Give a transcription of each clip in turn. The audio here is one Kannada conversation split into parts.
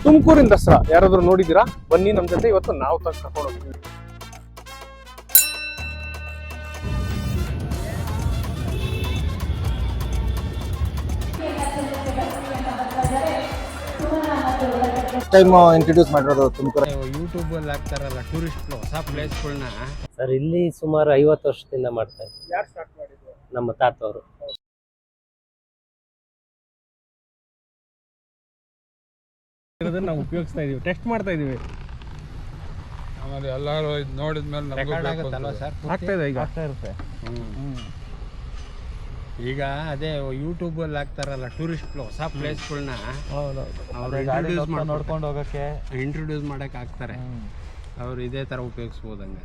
ತುಮಕೂರಿನ ದಸರಾ ಯಾರಾದ್ರೂ ನೋಡಿದ್ದೀರಾ? ಬನ್ನಿ ನಮ್ಮ ಜೊತೆ, ಇವತ್ತು ನಾವು ಕರ್ಕೊಂಡು ಹೋಗ್ತೀವಿ. ಟೈಮ್ ಇಂಟ್ರೊಡ್ಯೂಸ್ ಮಾಡಿರೋದು ತುಮಕೂರು. ಯೂಟ್ಯೂಬ್ ಅಲ್ಲಿ ಹಾಕ್ತಾರಲ್ಲ ಟೂರಿಸ್ಟ್ ಹೊಸ ಪ್ಲೇಸ್ಗಳನ್ನ. ಸರ್ ಇಲ್ಲಿ ಸುಮಾರು 50 ವರ್ಷದಿಂದ ಮಾಡ್ತಾ ಇದ್ದೀವಿ. ಯಾರು ಸ್ಟಾರ್ಟ್ ಮಾಡಿದ್ರು? ನಮ್ಮ ತಾತವರು. ನಾವು ಉಪಯೋಗಿಸ್ತಾ ಇದೀವಿ, ಟೆಸ್ಟ್ ಮಾಡ್ತಾ ಇದೀವಿ. ಆಮೇಲೆ ಎಲ್ಲರೂ ನೋಡಿದ್ಮೇಲೆ ಆಗ್ತಾ ಇದೆ, ಈಗ ಆಗ್ತಾ ಇರುತ್ತೆ. ಈಗ ಅದೇ ಯೂಟ್ಯೂಬ್ ಅಲ್ಲಿ ಹಾಕ್ತಾರಲ್ಲ ಟೂರಿಸ್ಟ್ ಹೊಸ ಪ್ಲೇಸ್ಗಳನ್ನ ನೋಡ್ಕೊಂಡು ಹೋಗಕ್ಕೆ ಇಂಟ್ರೊಡ್ಯೂಸ್ ಮಾಡಕ್ ಹಾಕ್ತಾರೆ. ಅವ್ರು ಇದೇ ತರ ಉಪಯೋಗಿಸ್ಬೋದಂಗೆ.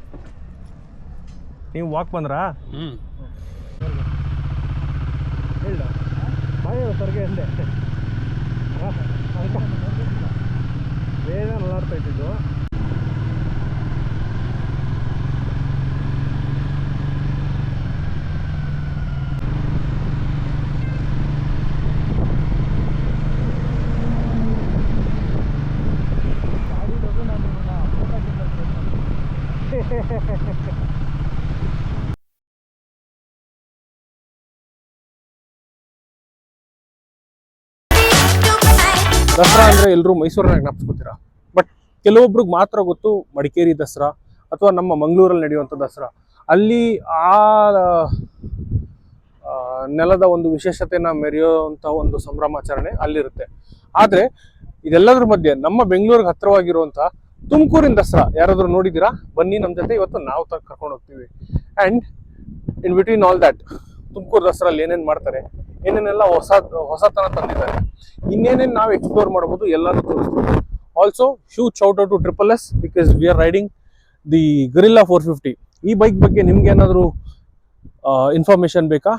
ನೀವು ವಾಕ್ ಬಂದ್ರಾ? ಹೇಳ ಸರ್ಗೆ ಅಂದೆ ಬೇಗ ನಲ್ಲಾಡ್ತಾ ಇದ್ದಿದ್ದು. ದಸರಾ ಅಂದ್ರೆ ಎಲ್ಲರೂ ಮೈಸೂರನ್ನ ಜ್ಞಾಪಿಸ್ಕೊತೀರಾ, ಬಟ್ ಕೆಲವೊಬ್ರಿಗೆ ಮಾತ್ರ ಗೊತ್ತು ಮಡಿಕೇರಿ ದಸರಾ ಅಥವಾ ನಮ್ಮ ಮಂಗಳೂರಲ್ಲಿ ನಡೆಯುವಂಥ ದಸರಾ. ಅಲ್ಲಿ ಆ ನೆಲದ ಒಂದು ವಿಶೇಷತೆನ ಮೆರೆಯುವಂಥ ಒಂದು ಸಂಭ್ರಮಾಚರಣೆ ಅಲ್ಲಿರುತ್ತೆ. ಆದರೆ ಇದೆಲ್ಲದ್ರ ಮಧ್ಯೆ ನಮ್ಮ ಬೆಂಗಳೂರಿಗೆ ಹತ್ತಿರವಾಗಿರುವಂಥ ತುಮಕೂರಿನ ದಸರಾ ಯಾರಾದ್ರೂ ನೋಡಿದ್ದೀರಾ? ಬನ್ನಿ ನಮ್ಮ ಜೊತೆ, ಇವತ್ತು ನಾವು ಕರ್ಕೊಂಡು ಹೋಗ್ತೀವಿ. And in between all that, Tumakuru ದಸರಲ್ಲಿ ಏನೇನು ಮಾಡ್ತಾರೆ, ಏನೇನೆಲ್ಲ ಹೊಸತನ ತಂದಿದ್ದಾರೆ, ಇನ್ನೇನೇನು ನಾವು ಎಕ್ಸ್ಪ್ಲೋರ್ ಮಾಡ್ಬೋದು, ಎಲ್ಲರೂ ತೋರಿಸ್ಬೋದು. Also huge shout out to triple S because we are riding the Guerrilla 450. ಈ ಬೈಕ್ ಬಗ್ಗೆ ನಿಮ್ಗೆ ಏನಾದರೂ ಇನ್ಫಾರ್ಮೇಶನ್ ಬೇಕಾ?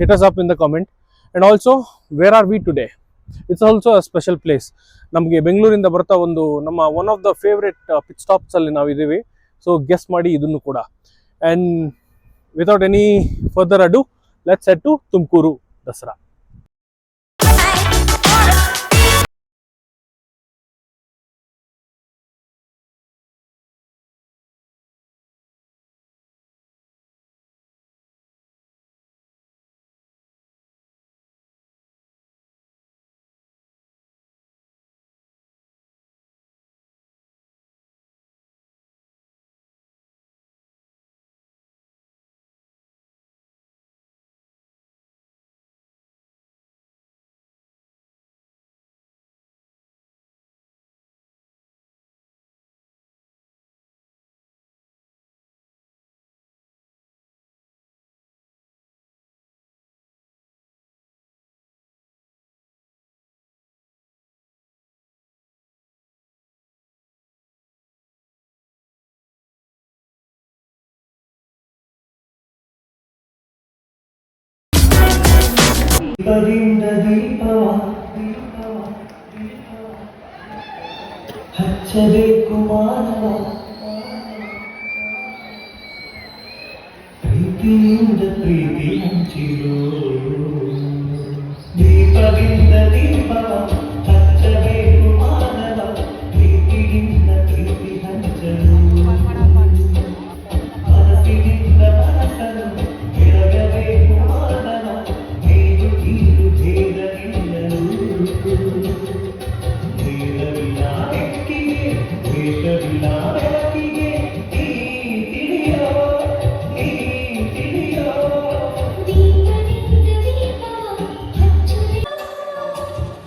Hit us up in the comment. And also where are we today? It's also a special place. ನಮಗೆ ಬೆಂಗಳೂರಿಂದ ಬರ್ತಾ ಒಂದು ನಮ್ಮ one of the favourite pit stops ಅಲ್ಲಿ ನಾವು ಇದ್ದೀವಿ. ಸೊ ಗೆಸ್ ಮಾಡಿ ಇದನ್ನು ಕೂಡ. And without any further ado, let's head to Tumakuru Dasara. ದೀಪದಿಂದ ದೀಪವ ಹಚ್ಚಬೇಕು ಮಾನವ, ಪ್ರೀತಿಯಿಂದ ಪ್ರೀತಿ ಹಂಚಿರೋ. ದೀಪದಿಂದ ದೀಪವ ಹಚ್ಚಬೇಕು ಮಾನವ, ಪ್ರೀತಿಯಿಂದ ಪ್ರೀತಿ ಹಂಚಲು. ಮನಸ್ಸಿನಿಂದ ಮನಸ್ಸನ್ನು ಬೆಳಗಬೇಕು ಮಾನವ, ಮೇಲು ಕೀಳು ಭೇದವಿಲ್ಲಲು. ಭೇದವಿಲ್ಲ ಬೆಕ್ಕಿಗೆ, ದ್ವೇಷವಿಲ್ಲ ಬೆಳಕಿಗೆ, ಈ ತಿಳಿಯೋ, ಈ ತಿಳಿಯೋ.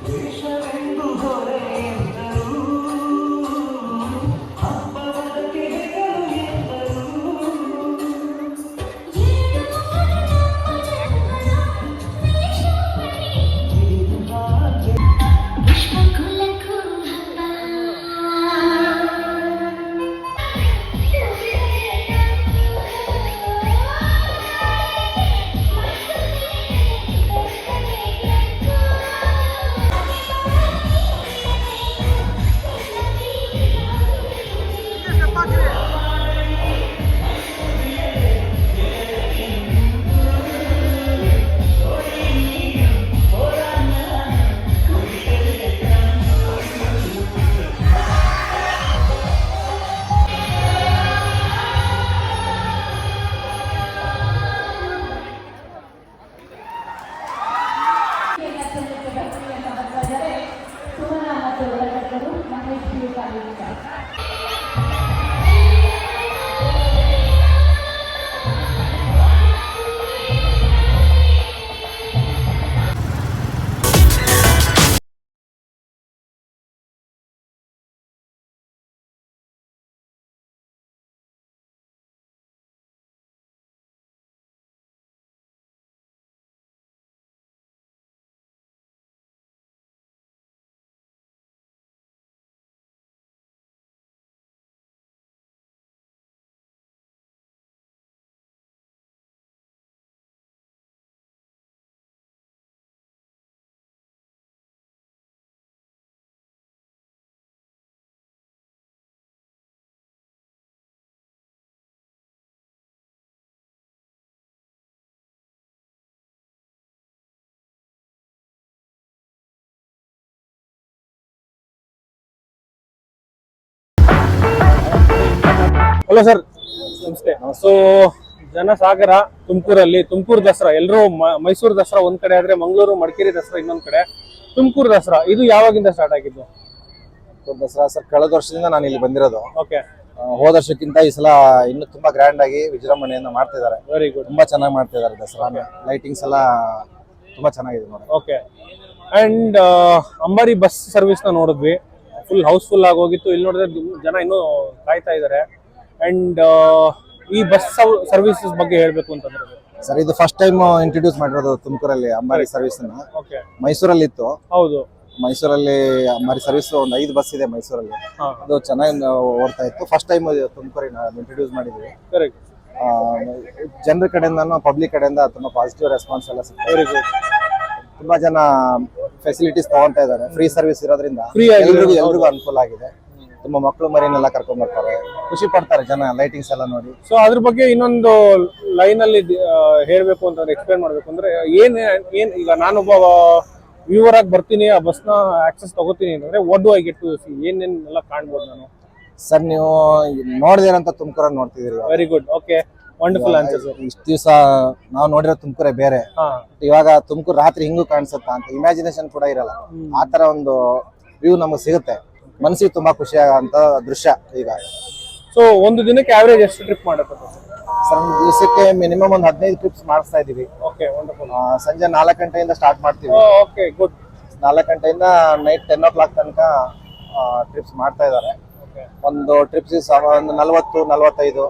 ದ್ವೇಷ ಹಲೋ ಸರ್, ನಮಸ್ತೆ. ಸೊ ಜನಸಾಗರ ತುಮಕೂರಲ್ಲಿ ತುಮಕೂರು ದಸರಾ, ಎಲ್ಲರೂ ಮೈಸೂರು ದಸರಾ ಒಂದ್ ಕಡೆ ಆದ್ರೆ ಮಂಗಳೂರು ಮಡಿಕೇರಿ ದಸರಾ ಇನ್ನೊಂದ್ ಕಡೆ, ತುಮಕೂರು ದಸರಾ ಇದು ಯಾವಾಗಿಂದ ಸ್ಟಾರ್ಟ್ ಆಗಿದ್ದು? ದಸರಾ ಸರ್ ಕಳೆದ ವರ್ಷದಿಂದ ನಾನು ಇಲ್ಲಿ ಬಂದಿರೋದು. ಓಕೆ, ಹೋದ ವರ್ಷಕ್ಕಿಂತ ಈ ಸಲ ಇನ್ನು ತುಂಬಾ ಗ್ರ್ಯಾಂಡ್ ಆಗಿ ವಿಜೃಂಭಣೆಯನ್ನ ಮಾಡ್ತಿದ್ದಾರೆ. Very good. ತುಂಬಾ ಚೆನ್ನಾಗಿ ಮಾಡ್ತಿದ್ದಾರೆ ದಸರಾ. ಲೈಟಿಂಗ್ಸ್ ಎಲ್ಲ ತುಂಬಾ ಚೆನ್ನಾಗಿದೆ ನೋಡಿ. ಓಕೆ, ಅಂಡ್ ಅಂಬಾರಿ ಬಸ್ ಸರ್ವಿಸ್ ನ ನೋಡಿದ್ವಿ, ಫುಲ್ ಹೌಸ್ಫುಲ್ ಆಗಿ ಹೋಗಿತ್ತು. ಇಲ್ಲಿ ನೋಡಿದ್ರೆ ಜನ ಇನ್ನೂ ಕಾಯ್ತಾ ಇದ್ದಾರೆ. ಅಂಡ್ ಈ ಬಸ್ ಸರ್ವಿಸಸ್ ಬಗ್ಗೆ ಹೇಳ್ಬೇಕು ಅಂತಂದ್ರೆ ಸರ್, ಇದು ಫಸ್ಟ್ ಟೈಮ್ ಇಂಟ್ರೊಡ್ಯೂಸ್ ಮಾಡಿರೋದು ತುಮಕೂರಲ್ಲಿ ಅಂಬಾರಿ ಸರ್ವಿಸ್ ನ. ಓಕೆ, ಮೈಸೂರಲ್ಲಿ ಇತ್ತು. ಹೌದು, ಮೈಸೂರಲ್ಲಿ ಅಂಬಾರಿ ಸರ್ವಿಸ್ ಒಂದು 5 ಬಸ್ ಇದೆ ಮೈಸೂರಲ್ಲಿ. ಹಾ, ಅದು ಚೆನ್ನಾಗಿ ಓಡ್ತಾ ಇತ್ತು. ಫಸ್ಟ್ ಟೈಮ್ ತುಮಕೂರಿನ ಇಂಟ್ರೊಡ್ಯೂಸ್ ಮಾಡಿದ್ವಿ. ಕರೆಕ್ಟ್. ಜನರ ಕಡೆಯಿಂದ ಪಬ್ಲಿಕ್ ಕಡೆಯಿಂದ ತುಂಬಾ ಪಾಸಿಟಿವ್ ರೆಸ್ಪಾನ್ಸ್ ಎಲ್ಲ ಸಿಗ್ತದೆ. Very good. ತುಂಬಾ ಜನ ಫೆಸಿಲಿಟೀಸ್ ತಗೊಂತಾ ಇದ್ದಾರೆ. ಫ್ರೀ ಸರ್ವಿಸ್ ಇರೋದ್ರಿಂದ Free ಆಗಿ ಎಲ್ರಿಗೂ ಅನುಕೂಲ ಆಗಿದೆ. ತುಂಬಾ ಮಕ್ಕಳು ಮರಿನೆಲ್ಲ ಕರ್ಕೊಂಡ್ ಬರ್ತಾರೆ, ಖುಷಿ ಪಡ್ತಾರೆ ಜನ ಲೈಟಿಂಗ್ಸ್ ಎಲ್ಲ ನೋಡಿ. ಸೊ ಅದ್ರ ಬಗ್ಗೆ ಇನ್ನೊಂದು ಲೈನ್ ಅಲ್ಲಿ ಹೇಳ್ಬೇಕು ಅಂತಂದ್ರೆ, ಎಕ್ಸ್ಪ್ಲೇನ್ ಮಾಡ್ಬೇಕು ಅಂದ್ರೆ, ಏನ್ ಈಗ ನಾನೊಬ್ಬ ವ್ಯೂವರ್ ಆಗಿ ಬರ್ತೀನಿ, ಆ ಬಸ್ ನ ಆಕ್ಸೆಸ್ ತಗೋತೀನಿ ಅಂತಂದ್ರೆ what do I get to see, ಏನೇನೆಲ್ಲ ಕಾಣ್ಬೋದು ನಾನು? ಸರ್, ನೀವು ನೋಡಿದಿರಂತ ತುಮಕೂರಲ್ಲಿ ನೋಡ್ತಿದ್ದೀರಿ. Very good. Okay, wonderful answer sir. ಇಷ್ಟು ದಿವಸ ನಾವು ನೋಡಿರೋ ತುಮಕೂರೇ ಬೇರೆ. ಹಾ, ಇವಾಗ ತುಮಕೂರು ರಾತ್ರಿ ಹಿಂಗೂ ಕಾಣಿಸುತ್ತಾ ಅಂತ ಇಮ್ಯಾಜಿನೇಷನ್ ಕೂಡ ಇರಲ್ಲ. ಆ ತರ ಒಂದು ವ್ಯೂ ನಮಗೆ ಸಿಗುತ್ತೆ. ಮನಸ್ಸಿಗೆ ತುಂಬಾ ಖುಷಿ ಆಗೋಂತ ದೃಶ್ಯ ಈಗ. ಸೊ ಒಂದು ದಿನಕ್ಕೆ ಆವರೇಜ್ ಎಷ್ಟು ಟ್ರಿಪ್ ಮಾಡುತ್ತೆ ಸರ್, ಒಂದು ದಿವಸಕ್ಕೆ ಮಿನಿಮಮ್ ಒಂದು 15 ಟ್ರಿಪ್ಸ್ ಮಾಡಿಸ್ತಾ ಇದೀವಿ. Okay, wonderful. ಸಂಜೆ 4 ಗಂಟೆಯಿಂದ ಸ್ಟಾರ್ಟ್ ಮಾಡ್ತೀವಿ. Okay, good. 4 ಗಂಟೆಯಿಂದ ನೈಟ್ 10 o'clock ತನಕ ಟ್ರಿಪ್ಸ್ ಮಾಡ್ತಾ ಇದ್ದಾರೆ. ಒಂದು ಟ್ರಿಪ್ಸ್ ಒಂದು 40, 45,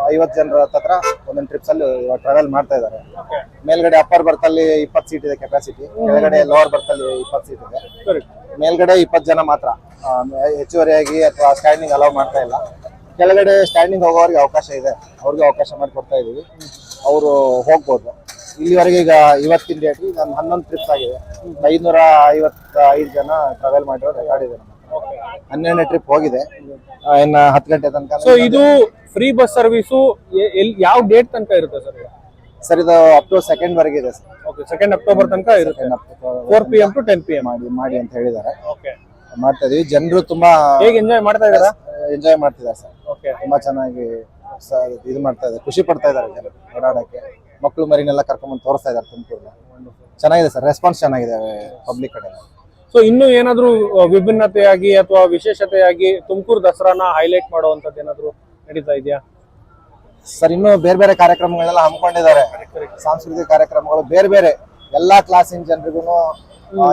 50 ಜನರ ಹತ್ರ ಒಂದೊಂದು ಟ್ರಿಪ್ಸ್ ಅಲ್ಲಿ ಟ್ರಾವೆಲ್ ಮಾಡ್ತಾ ಇದ್ದಾರೆ. ಮೇಲ್ಗಡೆ ಅಪ್ಪರ್ ಬರ್ತ್ ಅಲ್ಲಿ 20 ಸೀಟ್ ಇದೆ ಕೆಪಾಸಿಟಿ, ಕೆಳಗಡೆ ಲೋವರ್ ಬರ್ತ್ ಅಲ್ಲಿ 20 ಸೀಟ್ ಇದೆ. ಕರೆಕ್ಟ್. ಮೇಲ್ಗಡೆ 20 ಜನ ಮಾತ್ರ, ಹೆಚ್ಚುವರಿಯಾಗಿ ಅಥವಾ ಸ್ಟ್ಯಾಂಡಿಂಗ್ ಅಲೌ ಮಾಡ್ತಾ ಇಲ್ಲ. ಕೆಳಗಡೆ ಸ್ಟ್ಯಾಂಡಿಂಗ್ ಹೋಗೋರಿಗೆ ಅವಕಾಶ ಇದೆ, ಅವ್ರಿಗೆ ಅವಕಾಶ ಮಾಡಿಕೊಡ್ತಾ ಇದೀವಿ. ಅವರು ಹೋಗ್ಬೋದು. ಇಲ್ಲಿವರೆಗೆ ಈಗ ಇವತ್ತಿನ ಡೇಟ್ ಈಗ 11 ಟ್ರಿಪ್ಸ್ ಆಗಿದೆ. 555 ಜನ ಟ್ರಾವೆಲ್ ಮಾಡಿರೋ ರೆಕಾರ್ಡ್ ಇದೆ. 12ನೇ ಟ್ರಿಪ್ ಹೋಗಿದೆ. ಇನ್ನ 10 ಗಂಟೆ ತನಕ. ಸೊ ಇದು ಫ್ರೀ ಬಸ್ ಸರ್ವಿಸು ಯಾವ ಡೇಟ್ ತನಕ ಇರುತ್ತೆ ಸರ್? ಸರ್, ಇದು ಅಪ್ ಟು 2nd ವರೆಗೆ ಇದೆ ಸರ್. ಓಕೆ, 2nd October ತನಕ ಇರುತ್ತೆ. 4 PM to 10 PM ಮಾಡಿ ಅಂತ ಹೇಳಿದ್ದಾರೆ. ಓಕೆ, ಮಾಡ್ತಾ ಇದೀವಿ. ಜನರು ತುಂಬಾ ಹೇಗೆ ಎಂಜಾಯ್ ಮಾಡ್ತಾ ಇದ್ದಾರಾ? ಎಂಜಾಯ್ ಮಾಡ್ತಿದ್ದಾರೆ ಸರ್. ಓಕೆ, ತುಂಬಾ ಚೆನ್ನಾಗಿ ಇದು ಮಾಡ್ತಾ ಇದ್ದಾರೆ, ಖುಷಿ ಪಡ್ತಾ ಇದ್ದಾರೆ ಜನ ಓಡಾಡಕ್ಕೆ. ಮಕ್ಕಳು ಮರಿನೆಲ್ಲ ಕರ್ಕೊಂಡ್ಬಂದು ತೋರಿಸ್ತಾ ಇದ್ದಾರೆ ತುಮಕೂರ್ನ. ಚೆನ್ನಾಗಿದೆ ಸರ್, ರೆಸ್ಪಾನ್ಸ್ ಚೆನ್ನಾಗಿದೆ ಪಬ್ಲಿಕ್ ಕಡೆ. ಸೊ ಇನ್ನು ಏನಾದ್ರು ವಿಭಿನ್ನತೆಯಾಗಿ ಅಥವಾ ವಿಶೇಷತೆಯಾಗಿ ತುಮಕೂರು ದಸರಾನ ಹೈಲೈಟ್ ಮಾಡುವಂತದ್ದು ಏನಾದ್ರು ನಡೀತಾ ಇದೆಯಾ ಸರ್? ಇನ್ನು ಬೇರೆ ಬೇರೆ ಕಾರ್ಯಕ್ರಮಗಳೆಲ್ಲ ಹಮ್ಮಿಕೊಂಡಿದ್ದಾರೆ. ಸಾಂಸ್ಕೃತಿಕ ಕಾರ್ಯಕ್ರಮಗಳು ಬೇರೆ ಬೇರೆ ಎಲ್ಲಾ ಕ್ಲಾಸಿನ ಜನರಿಗೂ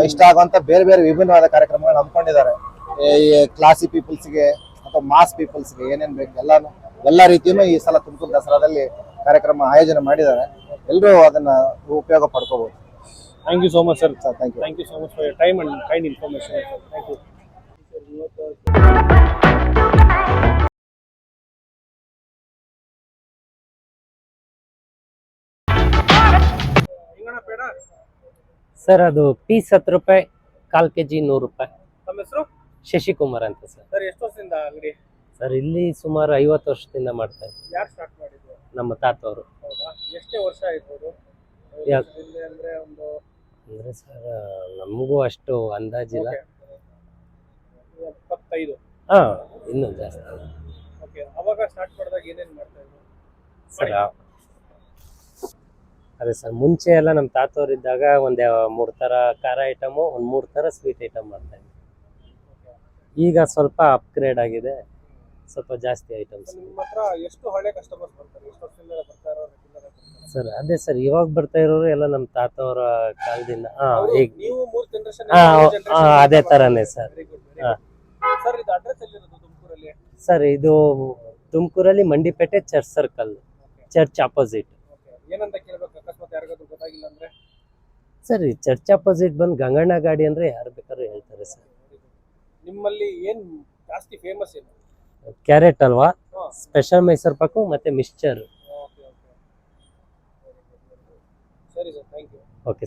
ಇಷ್ಟ ಆಗುವಂತ ಬೇರೆ ಬೇರೆ ವಿಭಿನ್ನವಾದ ಕಾರ್ಯಕ್ರಮಗಳು ಹಮ್ಮಿಕೊಂಡಿದ್ದಾರೆ. ಕ್ಲಾಸಿ ಪೀಪಲ್ಸ್ಗೆ ಅಥವಾ ಮಾಸ್ ಪೀಪಲ್ಸ್ಗೆ ಏನೇನ್ ಬೇಕು ಎಲ್ಲಾ ರೀತಿಯೂ ಈ ಸಲ ತುಮಕೂರು ದಸರಾದಲ್ಲಿ ಕಾರ್ಯಕ್ರಮ ಆಯೋಜನೆ ಮಾಡಿದ್ದಾರೆ. ಎಲ್ಲರೂ ಅದನ್ನ ಉಪಯೋಗ ಪಡ್ಕೋಬಹುದು. Thank you so much sir. Thank you. Thank you so much for your time and kind information. Thank you. Sir ಅದು ಪೀಸ್ 10 ರೂಪಾಯಿ, 1/4 kg 100 ರೂಪಾಯಿ. ತಮ್ಮ ಹೆಸರು? ಶಶಿಕುಮಾರ್ ಅಂತ ಸರ್. ಸರ್, ಎಷ್ಟು ವರ್ಷದಿಂದ ಅಂಗಡಿ? ಸರ್ ಇಲ್ಲಿ ಸುಮಾರು 50 ವರ್ಷದಿಂದ ಮಾಡ್ತಾ ಇದ್ದೀವಿ. ಯಾರು ಸ್ಟಾರ್ಟ್ ಮಾಡಿದ್ರು? ನಮ್ಮ ತಾತವರು. ಹೌದಾ? ಎಷ್ಟೇ ವರ್ಷ ಆಯ್ತು ಅಂದ್ರೆ ಒಂದು ಅಂದ್ರೆ ಸರ್ ನಮಗೂ ಅಷ್ಟು ಅಂದಾಜಿಲ್ಲ. 75. ಹಾ, ಇನ್ನೂ ಜಾಸ್ತಿ. ಓಕೆ, ಅವಾಗ ಸ್ಟಾರ್ಟ್ ಮಾಡಿದಾಗ ಏನೇನ್ ಮಾಡ್ತಾ ಇದ್ರು ಸರ್? ಅದೇ ಸರ್, ಮುಂಚೆ ಎಲ್ಲ ನಮ್ಮ ತಾತವ್ರು ಇದ್ದಾಗ ಒಂದ್ 3 ತರ ಖಾರ ಐಟಮು, ಒಂದ್ 3 ತರ ಸ್ವೀಟ್ ಐಟಮ್ ಮಾಡ್ತಾ ಇದ್ವಿ. ಈಗ ಸ್ವಲ್ಪ ಅಪ್ಗ್ರೇಡ್ ಆಗಿದೆ, ಸ್ವಲ್ಪ ಜಾಸ್ತಿ ಐಟಮ್ಸ್. ನಿಮ್ಮ ಹತ್ರ ಎಷ್ಟು ಹಳೆ ಕಸ್ಟಮರ್ಸ್ ಬರ್ತಾರೆ? ಎಷ್ಟು ವರ್ಷದಿಂದ ಬರ್ತಾ ಇರೋರು regular ಆಗಿ ಬರ್ತಾರೆ? ಸರ್ ಅದೇ ಸರ್, ಇವಾಗ ಬರ್ತಾ ಇರೋರು ಎಲ್ಲ ನಮ್ಮ ತಾತವರ ಕಾಲದಿಂದ. ಅವರು ಈಗ ನೀವು 3 ಜನರೇಷನ್ ಅದೇ ತರನೇ ಸರ್. ಹಾ. ಸರ್ ಇದು ಅಡ್ರೆಸ್ ಎಲ್ಲಿರೋದು ತುಮಕೂರಲ್ಲಿ? ಸರ್ ಇದು ತುಮಕೂರಲ್ಲಿ Mandipete church circle, church opposite. ಏನಂತ ಕೇಳ್ಬೇಕು ಅಕಸ್ಮಾತ್ ಯಾರಿಗಾದ್ರೂ ಗೊತ್ತಾಗಿಲ್ಲ ಅಂದ್ರೆ? ಸರ್ ಈ ಚರ್ಚ್ ಅಪೋಸಿಟ್ ಬಂದು ಗಂಗಣ್ಣ ಗಾಡಿ ಅಂದ್ರೆ ಯಾರು ಬೇಕಾದ್ರೂ ಹೇಳ್ತಾರೆ ಸರ್. ನಿಮ್ಮಲ್ಲಿ ಏನ್ ಜಾಸ್ತಿ ಫೇಮಸ್ ಏನು? ಕ್ಯಾರೆಟ್ ಅಲ್ವಾ, ಹಾ. ಸ್ಪೆಷಲ್ ಮೈಸೂರು ಪಾಕು ಮತ್ತೆ ಮಿಕ್ಸ್ಚರ್. ಸರಿ ಸರ್, ಥ್ಯಾಂಕ್ ಯು. ಓಕೆ.